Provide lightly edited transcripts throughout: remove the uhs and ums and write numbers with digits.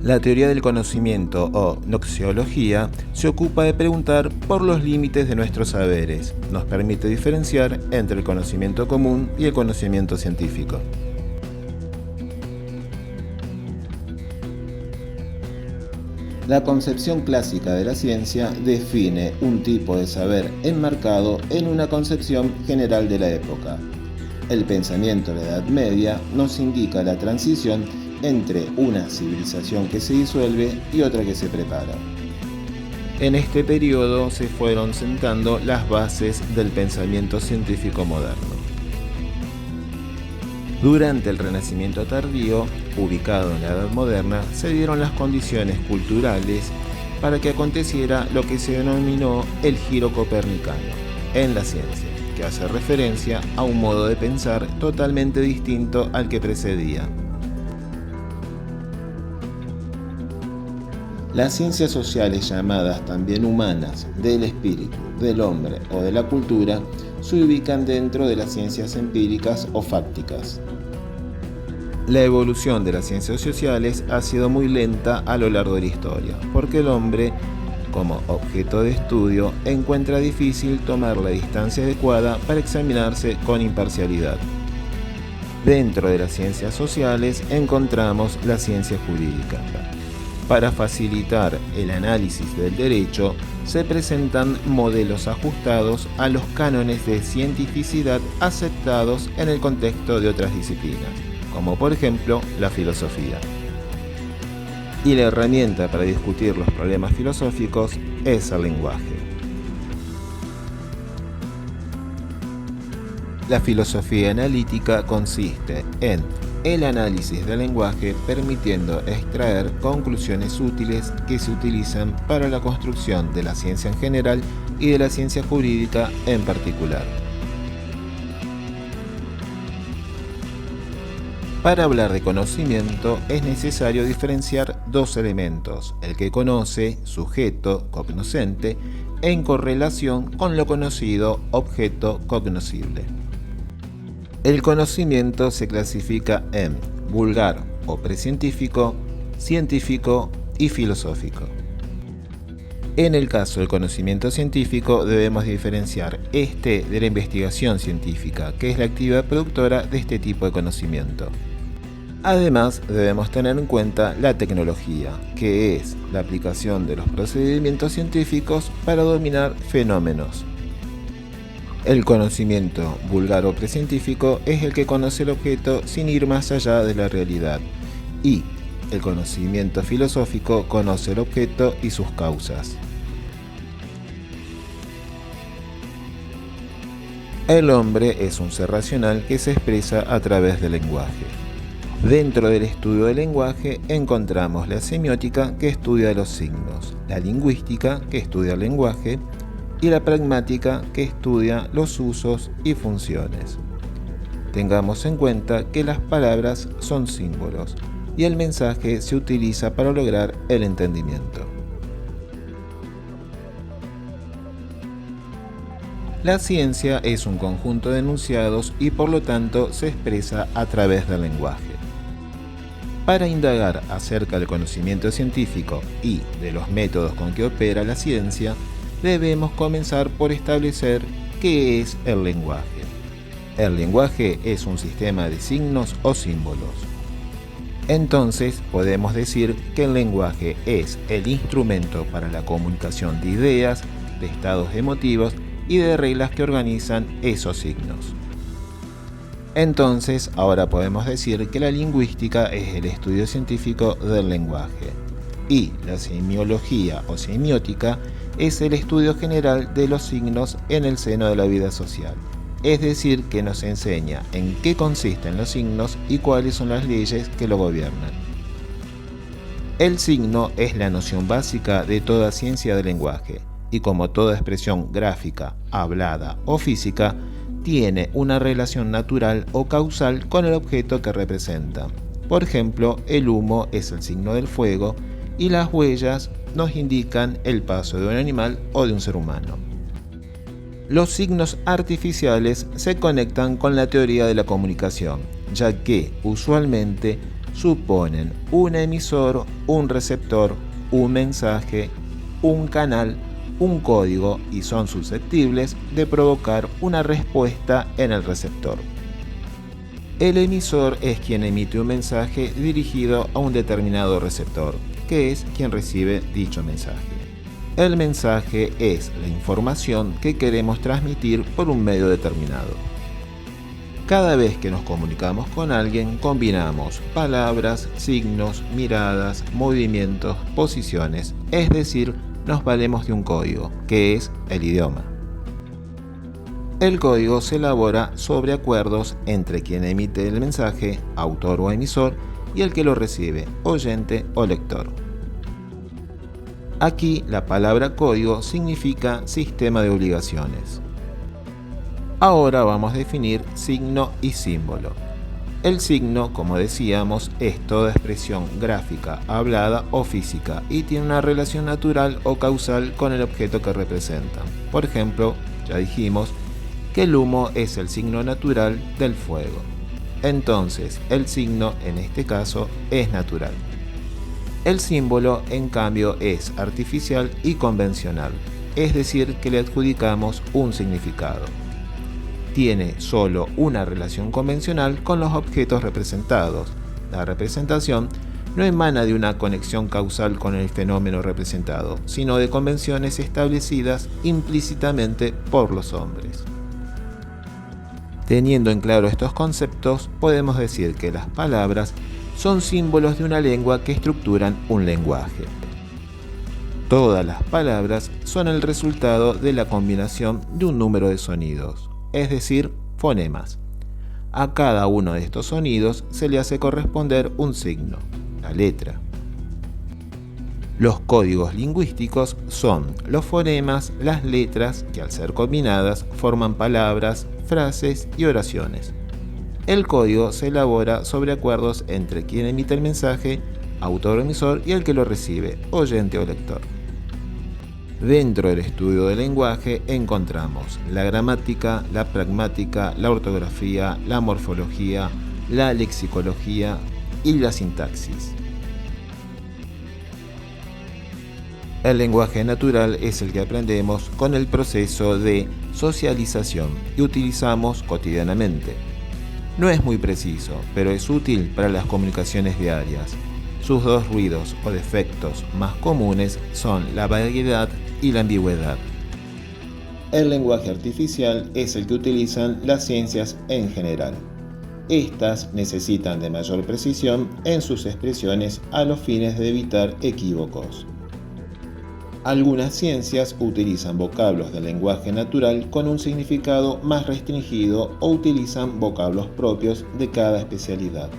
La teoría del conocimiento o noxiología se ocupa de preguntar por los límites de nuestros saberes. Nos permite diferenciar entre el conocimiento común y el conocimiento científico. La concepción clásica de la ciencia define un tipo de saber enmarcado en una concepción general de la época. El pensamiento de la Edad Media nos indica la transición entre una civilización que se disuelve y otra que se prepara. En este periodo se fueron sentando las bases del pensamiento científico moderno. Durante el Renacimiento tardío, ubicado en la Edad Moderna, se dieron las condiciones culturales para que aconteciera lo que se denominó el giro copernicano en la ciencia, que hace referencia a un modo de pensar totalmente distinto al que precedía. Las ciencias sociales, llamadas también humanas, del espíritu, del hombre o de la cultura, se ubican dentro de las ciencias empíricas o fácticas. La evolución de las ciencias sociales ha sido muy lenta a lo largo de la historia, porque el hombre, como objeto de estudio, encuentra difícil tomar la distancia adecuada para examinarse con imparcialidad. Dentro de las ciencias sociales encontramos la ciencia jurídica. Para facilitar el análisis del derecho, se presentan modelos ajustados a los cánones de cientificidad aceptados en el contexto de otras disciplinas, como por ejemplo la filosofía. Y la herramienta para discutir los problemas filosóficos es el lenguaje. La filosofía analítica consiste en el análisis del lenguaje, permitiendo extraer conclusiones útiles que se utilizan para la construcción de la ciencia en general y de la ciencia jurídica en particular. Para hablar de conocimiento es necesario diferenciar dos elementos: el que conoce, sujeto, cognoscente, en correlación con lo conocido, objeto cognoscible. El conocimiento se clasifica en vulgar o precientífico, científico y filosófico. En el caso del conocimiento científico debemos diferenciar este de la investigación científica, que es la actividad productora de este tipo de conocimiento. Además, debemos tener en cuenta la tecnología, que es la aplicación de los procedimientos científicos para dominar fenómenos. El conocimiento vulgar o precientífico es el que conoce el objeto sin ir más allá de la realidad, y el conocimiento filosófico conoce el objeto y sus causas. El hombre es un ser racional que se expresa a través del lenguaje. Dentro del estudio del lenguaje encontramos la semiótica, que estudia los signos, la lingüística, que estudia el lenguaje, y la pragmática, que estudia los usos y funciones. Tengamos en cuenta que las palabras son símbolos y el mensaje se utiliza para lograr el entendimiento. La ciencia es un conjunto de enunciados y por lo tanto se expresa a través del lenguaje. Para indagar acerca del conocimiento científico y de los métodos con que opera la ciencia, debemos comenzar por establecer qué es el lenguaje. El lenguaje es un sistema de signos o símbolos. Entonces, podemos decir que el lenguaje es el instrumento para la comunicación de ideas, de estados emotivos y de reglas que organizan esos signos. Entonces, ahora podemos decir que la lingüística es el estudio científico del lenguaje y la semiología o semiótica es el estudio general de los signos en el seno de la vida social, es decir, que nos enseña en qué consisten los signos y cuáles son las leyes que lo gobiernan. El signo es la noción básica de toda ciencia del lenguaje, y como toda expresión gráfica, hablada o física, tiene una relación natural o causal con el objeto que representa. Por ejemplo, el humo es el signo del fuego y las huellas nos indican el paso de un animal o de un ser humano. Los signos artificiales se conectan con la teoría de la comunicación, ya que usualmente suponen un emisor, un receptor, un mensaje, un canal, un código y son susceptibles de provocar una respuesta en el receptor. El emisor es quien emite un mensaje dirigido a un determinado receptor, que es quien recibe dicho mensaje. El mensaje es la información que queremos transmitir por un medio determinado. Cada vez que nos comunicamos con alguien, combinamos palabras, signos, miradas, movimientos, posiciones, es decir, nos valemos de un código, que es el idioma. El código se elabora sobre acuerdos entre quien emite el mensaje, autor o emisor, y el que lo recibe, oyente o lector. Aquí la palabra código significa sistema de obligaciones. Ahora vamos a definir signo y símbolo. El signo, como decíamos, es toda expresión gráfica, hablada o física y tiene una relación natural o causal con el objeto que representa. Por ejemplo, ya dijimos que el humo es el signo natural del fuego. Entonces, el signo, en este caso, es natural. El símbolo, en cambio, es artificial y convencional, es decir, que le adjudicamos un significado. Tiene solo una relación convencional con los objetos representados. La representación no emana de una conexión causal con el fenómeno representado, sino de convenciones establecidas implícitamente por los hombres. Teniendo en claro estos conceptos, podemos decir que las palabras son símbolos de una lengua que estructuran un lenguaje. Todas las palabras son el resultado de la combinación de un número de sonidos, es decir, fonemas. A cada uno de estos sonidos se le hace corresponder un signo, la letra. Los códigos lingüísticos son los fonemas, las letras que al ser combinadas forman palabras, frases y oraciones. El código se elabora sobre acuerdos entre quien emite el mensaje, autor o emisor, y el que lo recibe, oyente o lector. Dentro del estudio del lenguaje encontramos la gramática, la pragmática, la ortografía, la morfología, la lexicología y la sintaxis. El lenguaje natural es el que aprendemos con el proceso de socialización y utilizamos cotidianamente. No es muy preciso, pero es útil para las comunicaciones diarias. Sus dos ruidos o defectos más comunes son la vaguedad y la ambigüedad. El lenguaje artificial es el que utilizan las ciencias en general. Estas necesitan de mayor precisión en sus expresiones a los fines de evitar equívocos. Algunas ciencias utilizan vocablos del lenguaje natural con un significado más restringido o utilizan vocablos propios de cada especialidad.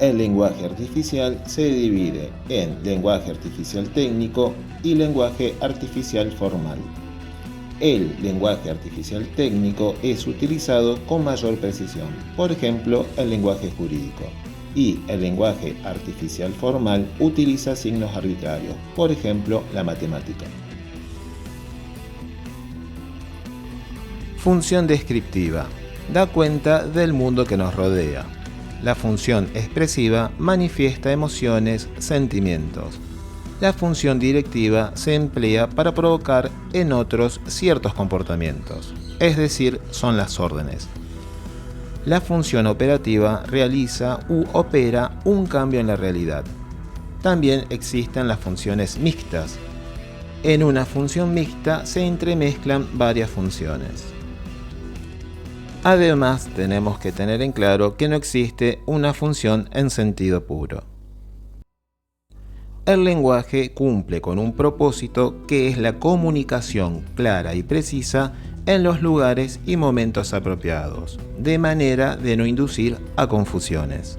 El lenguaje artificial se divide en lenguaje artificial técnico y lenguaje artificial formal. El lenguaje artificial técnico es utilizado con mayor precisión, por ejemplo, el lenguaje jurídico. Y el lenguaje artificial formal utiliza signos arbitrarios, por ejemplo, la matemática. Función descriptiva. Da cuenta del mundo que nos rodea. La función expresiva manifiesta emociones, sentimientos. La función directiva se emplea para provocar en otros ciertos comportamientos, es decir, son las órdenes. La función operativa realiza u opera un cambio en la realidad. También existen las funciones mixtas. En una función mixta se entremezclan varias funciones. Además, tenemos que tener en claro que no existe una función en sentido puro. El lenguaje cumple con un propósito que es la comunicación clara y precisa en los lugares y momentos apropiados, de manera de no inducir a confusiones.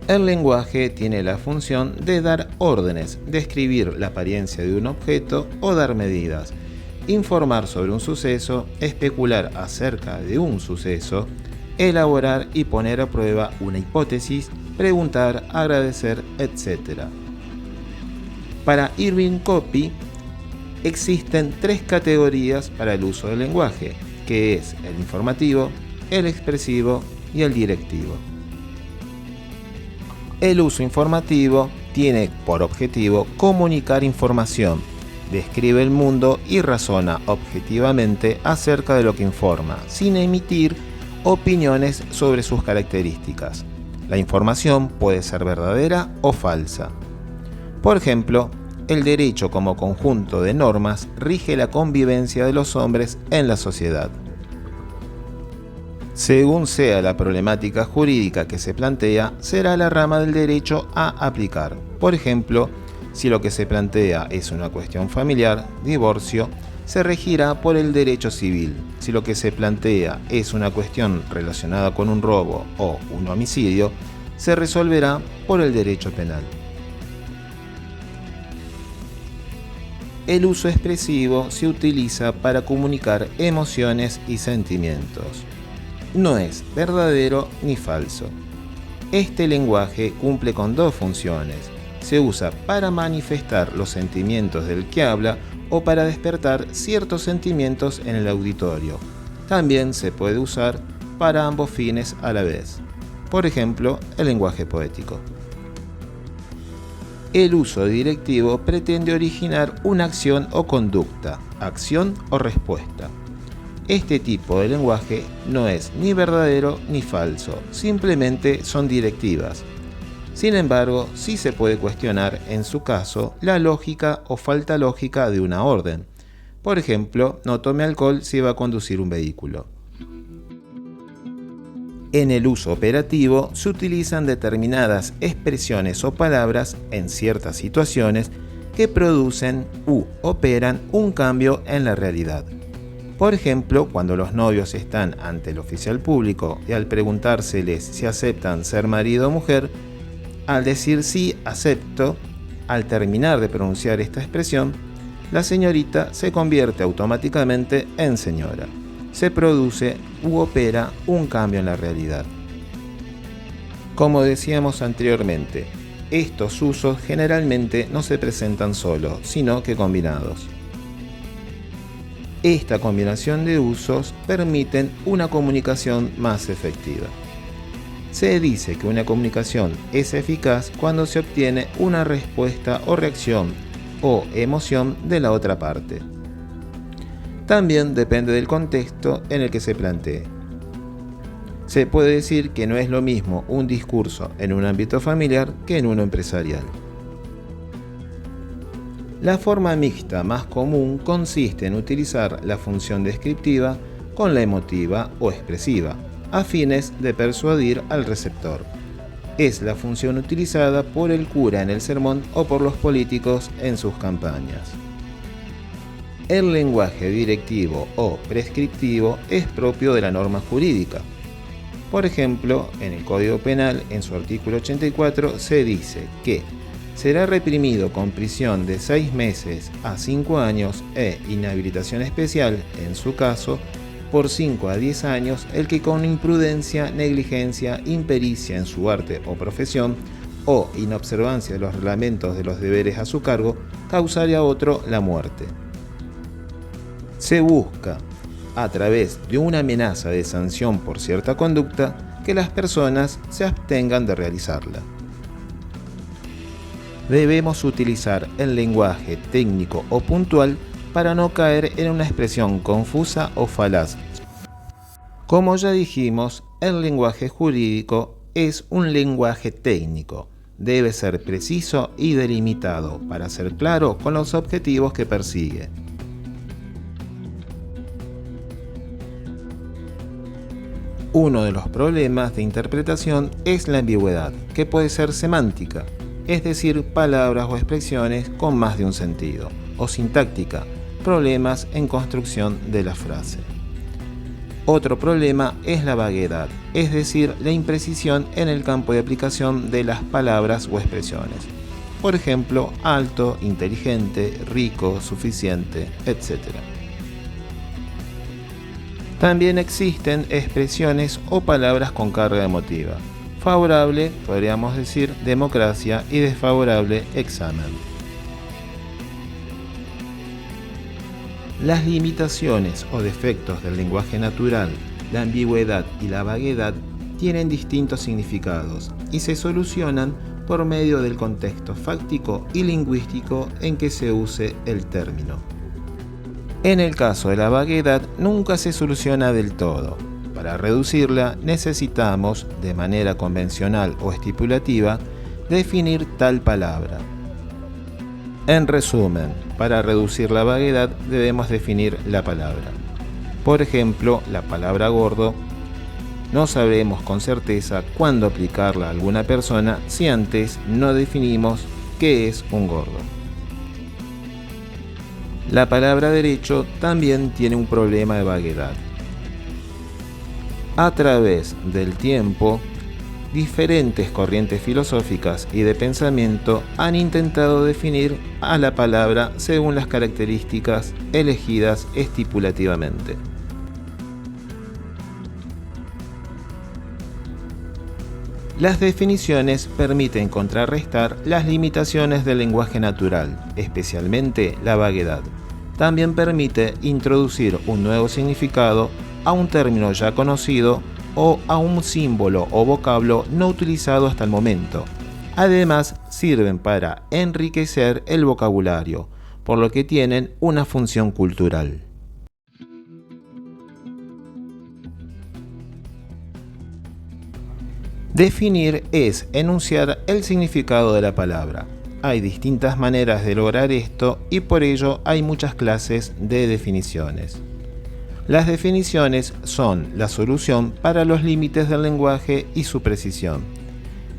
El lenguaje tiene la función de dar órdenes, describir la apariencia de un objeto o dar medidas, informar sobre un suceso, especular acerca de un suceso, elaborar y poner a prueba una hipótesis, preguntar, agradecer, etc. Para Irving Copy, existen tres categorías para el uso del lenguaje, que es el informativo, el expresivo y el directivo. El uso informativo tiene por objetivo comunicar información, describe el mundo y razona objetivamente acerca de lo que informa, sin emitir opiniones sobre sus características. La información puede ser verdadera o falsa. Por ejemplo, el derecho como conjunto de normas rige la convivencia de los hombres en la sociedad. Según sea la problemática jurídica que se plantea, será la rama del derecho a aplicar. Por ejemplo, si lo que se plantea es una cuestión familiar, divorcio, se regirá por el derecho civil. Si lo que se plantea es una cuestión relacionada con un robo o un homicidio, se resolverá por el derecho penal. El uso expresivo se utiliza para comunicar emociones y sentimientos. No es verdadero ni falso. Este lenguaje cumple con dos funciones. Se usa para manifestar los sentimientos del que habla o para despertar ciertos sentimientos en el auditorio. También se puede usar para ambos fines a la vez. Por ejemplo, el lenguaje poético. El uso directivo pretende originar una acción o conducta, acción o respuesta. Este tipo de lenguaje no es ni verdadero ni falso, simplemente son directivas. Sin embargo, sí se puede cuestionar, en su caso, la lógica o falta lógica de una orden. Por ejemplo, no tome alcohol si va a conducir un vehículo. En el uso operativo se utilizan determinadas expresiones o palabras en ciertas situaciones que producen u operan un cambio en la realidad. Por ejemplo, cuando los novios están ante el oficial público y al preguntárseles si aceptan ser marido o mujer, al decir sí, acepto, al terminar de pronunciar esta expresión, la señorita se convierte automáticamente en señora. Se produce u opera un cambio en la realidad. Como decíamos anteriormente, estos usos generalmente no se presentan solos, sino que combinados. Esta combinación de usos permiten una comunicación más efectiva. Se dice que una comunicación es eficaz cuando se obtiene una respuesta o reacción o emoción de la otra parte. También depende del contexto en el que se plantee. Se puede decir que no es lo mismo un discurso en un ámbito familiar que en uno empresarial. La forma mixta más común consiste en utilizar la función descriptiva con la emotiva o expresiva, a fines de persuadir al receptor. Es la función utilizada por el cura en el sermón o por los políticos en sus campañas. El lenguaje directivo o prescriptivo es propio de la norma jurídica. Por ejemplo, en el Código Penal, en su artículo 84, se dice que será reprimido con prisión de 6 meses a 5 años e inhabilitación especial, en su caso, por 5 a 10 años, el que con imprudencia, negligencia, impericia en su arte o profesión o inobservancia de los reglamentos de los deberes a su cargo, causare a otro la muerte. Se busca, a través de una amenaza de sanción por cierta conducta, que las personas se abstengan de realizarla. Debemos utilizar el lenguaje técnico o puntual para no caer en una expresión confusa o falaz. Como ya dijimos, el lenguaje jurídico es un lenguaje técnico. Debe ser preciso y delimitado para ser claro con los objetivos que persigue. Uno de los problemas de interpretación es la ambigüedad, que puede ser semántica, es decir, palabras o expresiones con más de un sentido, o sintáctica, problemas en construcción de la frase. Otro problema es la vaguedad, es decir, la imprecisión en el campo de aplicación de las palabras o expresiones. Por ejemplo, alto, inteligente, rico, suficiente, etc. También existen expresiones o palabras con carga emotiva. Favorable, podríamos decir, democracia, y desfavorable, examen. Las limitaciones o defectos del lenguaje natural, la ambigüedad y la vaguedad tienen distintos significados y se solucionan por medio del contexto fáctico y lingüístico en que se use el término. En el caso de la vaguedad, nunca se soluciona del todo. Para reducirla, necesitamos, de manera convencional o estipulativa, definir tal palabra. En resumen, para reducir la vaguedad debemos definir la palabra. Por ejemplo, la palabra gordo no sabremos con certeza cuándo aplicarla a alguna persona si antes no definimos qué es un gordo. La palabra derecho también tiene un problema de vaguedad. A través del tiempo, diferentes corrientes filosóficas y de pensamiento han intentado definir a la palabra según las características elegidas estipulativamente. Las definiciones permiten contrarrestar las limitaciones del lenguaje natural, especialmente la vaguedad. También permite introducir un nuevo significado a un término ya conocido o a un símbolo o vocablo no utilizado hasta el momento. Además, sirven para enriquecer el vocabulario, por lo que tienen una función cultural. Definir es enunciar el significado de la palabra. Hay distintas maneras de lograr esto y por ello hay muchas clases de definiciones. Las definiciones son la solución para los límites del lenguaje y su precisión.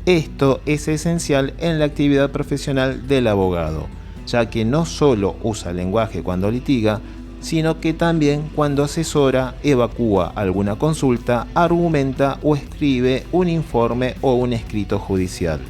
Esto es esencial en la actividad profesional del abogado, ya que no solo usa el lenguaje cuando litiga, sino que también cuando asesora, evacúa alguna consulta, argumenta o escribe un informe o un escrito judicial.